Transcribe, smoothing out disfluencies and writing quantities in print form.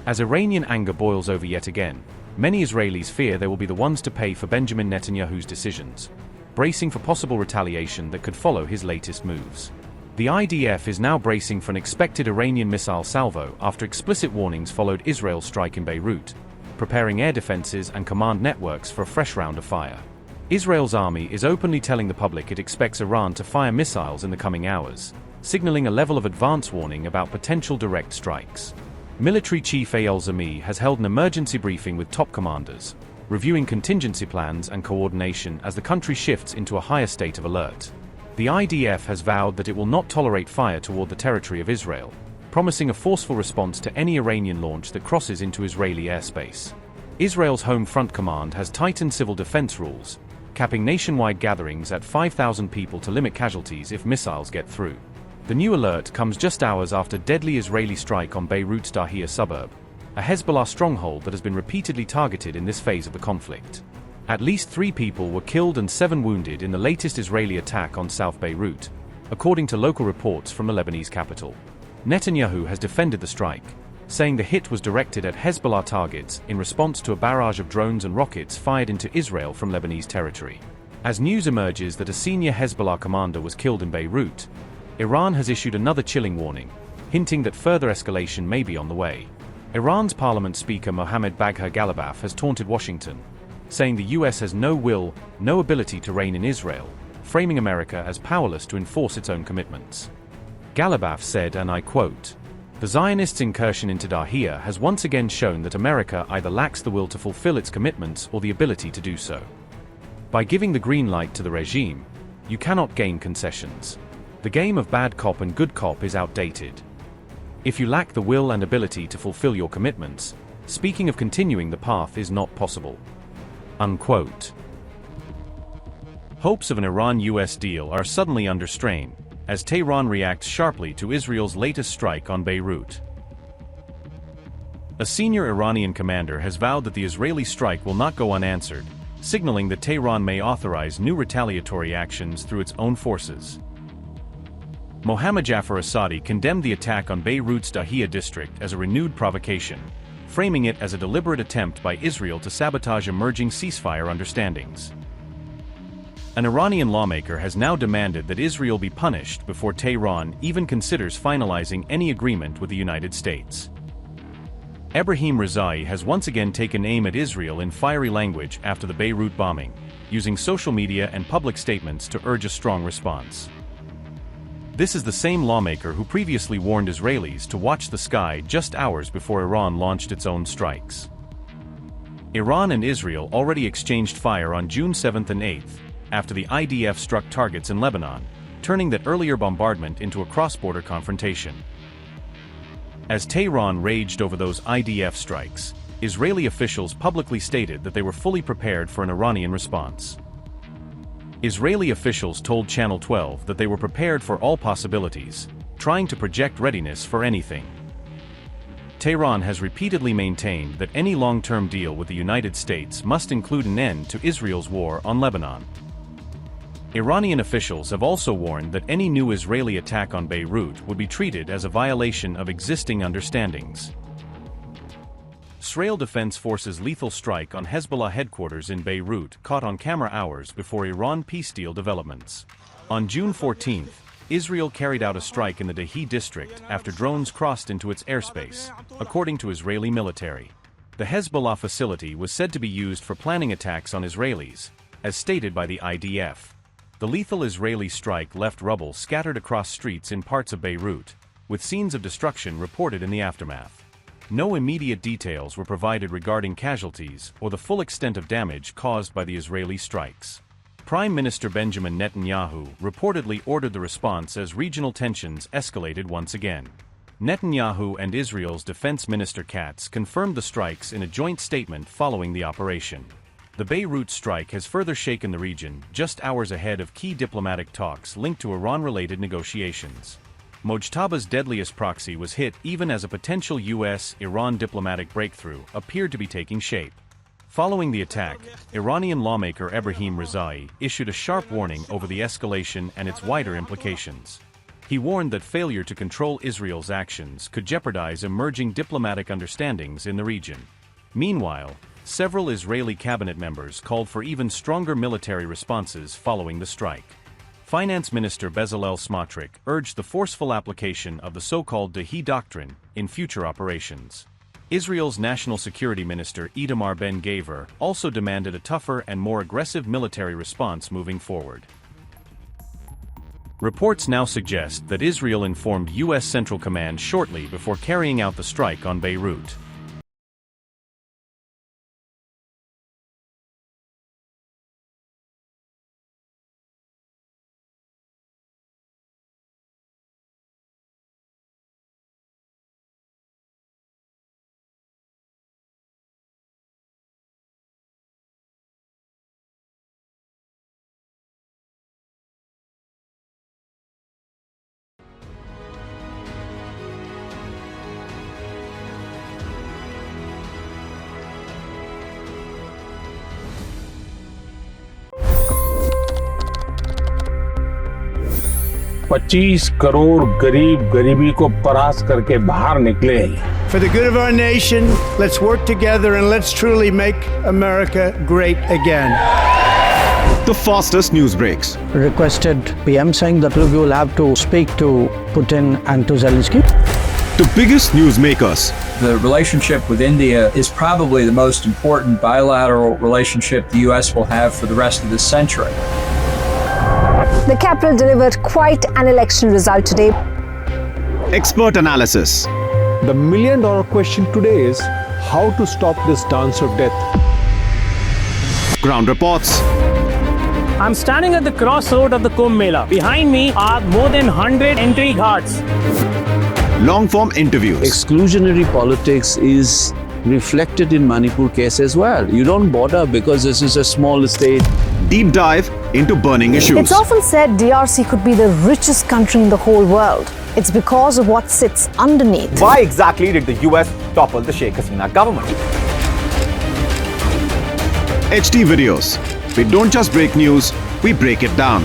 As Iranian anger boils over yet again, many Israelis fear they will be the ones to pay for Benjamin Netanyahu's decisions, bracing for possible retaliation that could follow his latest moves. The IDF is now bracing for an expected Iranian missile salvo after explicit warnings followed Israel's strike in Beirut, preparing air defenses and command networks for a fresh round of fire. Israel's army is openly telling the public it expects Iran to fire missiles in the coming hours, signaling a level of advance warning about potential direct strikes. Military Chief Eyal Zamir has held an emergency briefing with top commanders, reviewing contingency plans and coordination as the country shifts into a higher state of alert. The IDF has vowed that it will not tolerate fire toward the territory of Israel, promising a forceful response to any Iranian launch that crosses into Israeli airspace. Israel's Home Front Command has tightened civil defense rules, capping nationwide gatherings at 5,000 people to limit casualties if missiles get through. The new alert comes just hours after deadly Israeli strike on Beirut Dahiyeh suburb, a Hezbollah stronghold that has been repeatedly targeted in this phase of the conflict. At least 3 people were killed and 7 wounded in the latest Israeli attack on South Beirut, according to local reports from the Lebanese capital. Netanyahu has defended the strike, saying the hit was directed at Hezbollah targets in response to a barrage of drones and rockets fired into Israel from Lebanese territory. As news emerges that a senior Hezbollah commander was killed in Beirut, Iran has issued another chilling warning, hinting that further escalation may be on the way. Iran's parliament speaker Mohammad Bagher Ghalibaf has taunted Washington, saying the US has no will, no ability to reign in Israel, framing America as powerless to enforce its own commitments. Ghalibaf said, and I quote, "The Zionists' incursion into Dahiyeh has once again shown that America either lacks the will to fulfill its commitments or the ability to do so. By giving the green light to the regime, you cannot gain concessions. The game of bad cop and good cop is outdated. If you lack the will and ability to fulfill your commitments, speaking of continuing the path is not possible." Unquote. Hopes of an Iran-US deal are suddenly under strain, as Tehran reacts sharply to Israel's latest strike on Beirut. A senior Iranian commander has vowed that the Israeli strike will not go unanswered, signaling that Tehran may authorize new retaliatory actions through its own forces. Mohammad Jafar Asadi condemned the attack on Beirut's Dahiyeh district as a renewed provocation, framing it as a deliberate attempt by Israel to sabotage emerging ceasefire understandings. An Iranian lawmaker has now demanded that Israel be punished before Tehran even considers finalizing any agreement with the United States. Ebrahim Rezai has once again taken aim at Israel in fiery language after the Beirut bombing, using social media and public statements to urge a strong response. This is the same lawmaker who previously warned Israelis to watch the sky just hours before Iran launched its own strikes. Iran and Israel already exchanged fire on June 7 and 8, after the IDF struck targets in Lebanon, turning that earlier bombardment into a cross-border confrontation. As Tehran raged over those IDF strikes, Israeli officials publicly stated that they were fully prepared for an Iranian response. Israeli officials told Channel 12 that they were prepared for all possibilities, trying to project readiness for anything. Tehran has repeatedly maintained that any long-term deal with the United States must include an end to Israel's war on Lebanon. Iranian officials have also warned that any new Israeli attack on Beirut would be treated as a violation of existing understandings. Israel Defense Forces' lethal strike on Hezbollah headquarters in Beirut caught on camera hours before Iran peace deal developments. On June 14, Israel carried out a strike in the Dahiyeh district after drones crossed into its airspace, according to Israeli military. The Hezbollah facility was said to be used for planning attacks on Israelis, as stated by the IDF. The lethal Israeli strike left rubble scattered across streets in parts of Beirut, with scenes of destruction reported in the aftermath. No immediate details were provided regarding casualties or the full extent of damage caused by the Israeli strikes. Prime Minister Benjamin Netanyahu reportedly ordered the response as regional tensions escalated once again. Netanyahu and Israel's Defense Minister Katz confirmed the strikes in a joint statement following the operation. The Beirut strike has further shaken the region just hours ahead of key diplomatic talks linked to Iran-related negotiations. Mojtaba's deadliest proxy was hit even as a potential US-Iran diplomatic breakthrough appeared to be taking shape. Following the attack, Iranian lawmaker Ebrahim Rezai issued a sharp warning over the escalation and its wider implications. He warned that failure to control Israel's actions could jeopardize emerging diplomatic understandings in the region. Meanwhile, several Israeli cabinet members called for even stronger military responses following the strike. Finance Minister Bezalel Smotrich urged the forceful application of the so-called Dahiyeh Doctrine in future operations. Israel's National Security Minister Itamar Ben-Gvir also demanded a tougher and more aggressive military response moving forward. Reports now suggest that Israel informed U.S. Central Command shortly before carrying out the strike on Beirut. $25 crore गरीब गरीबी को परास्त करके बाहर निकले। For the good of our nation, let's work together and let's truly make America great again. The fastest news breaks. Requested PM saying that look, you will have to speak to Putin and to Zelensky. The biggest news makers. The relationship with India is probably the most important bilateral relationship the US will have for the rest of this century. The capital delivered quite an election result today. Expert analysis. The million-dollar question today is how to stop this dance of death. Ground reports. I'm standing at the crossroad of the Kumbh Mela. Behind me are more than 100 entry ghats. Long-form interviews. Exclusionary politics is reflected in Manipur case as well. You don't bother because this is a small state. Deep dive into burning issues. It's often said DRC could be the richest country in the whole world. It's because of what sits underneath. Why exactly did the US topple the Sheikh Hasina government? HD videos. We don't just break news, we break it down.